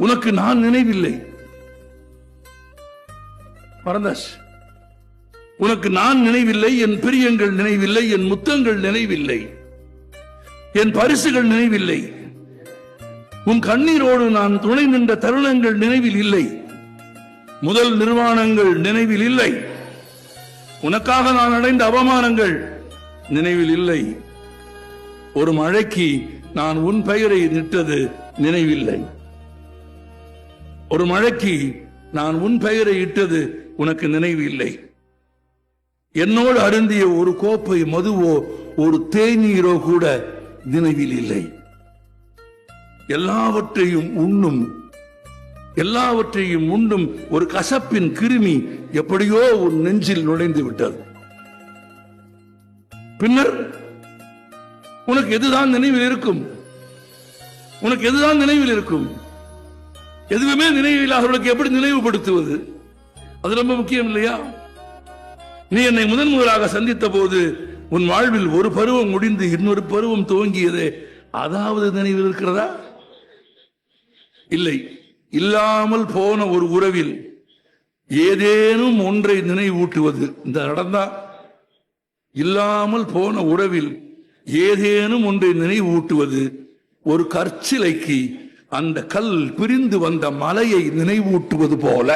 உனக்கு நான் நினைவில்லை. மறந்தாச்சு. உனக்கு நான் நினைவில்லை, என் பிரியங்கள் நினைவில்லை, என் முத்தங்கள் நினைவில்லை, என் பரிசுகள் நினைவில்லை, உன் கண்ணீரோடு நான் துணை நின்ற தருணங்கள் நினைவில் இல்லை, முதல் நிர்வாணங்கள் நினைவில் இல்லை, உனக்காக நான் அடைந்த அவமானங்கள் நினைவில் இல்லை, ஒரு மழைக்கு நான் உன் பெயரை நிட்டது நினைவில்லை, ஒரு மழைக்கு நான் உன் பெயரை இட்டது உனக்கு நினைவு இல்லை, என்னோடு அருந்திய ஒரு கோப்பை மதுவோ ஒரு தேநீரோ கூட நினைவில் இல்லை. எல்லாவற்றையும் உண்ணும் ஒரு கசப்பின் கிருமி எப்படியோ உன் நெஞ்சில் நுழைந்து விட்டது. பின்னர் உனக்கு எதுதான் நினைவில் இருக்கும்? உனக்கு எதுதான் நினைவில் இருக்கும்? எதுவுமே நினைவில் அவர்களுக்கு எப்படி நினைவுபடுத்துவது? அது ரொம்ப முக்கியம் இல்லையா? நீ என்னை முதலாக சந்தித்த போது உன் வாழ்வில் ஒரு பருவம் முடிந்து இன்னொரு பருவம் துவங்கியது, அதாவது நினைவில் இருக்கிறதா? இல்லை. இல்லாமல் போன ஒரு உறவில் ஏதேனும் ஒன்றை நினைவூட்டுவது இந்த நடந்தா? இல்லாமல் போன உறவில் ஏதேனும் ஒன்றை நினைவூட்டுவது ஒரு கற்சிலைக்கு அந்த கல் பிரிந்து வந்த மலையை நினைவூட்டுவது போல.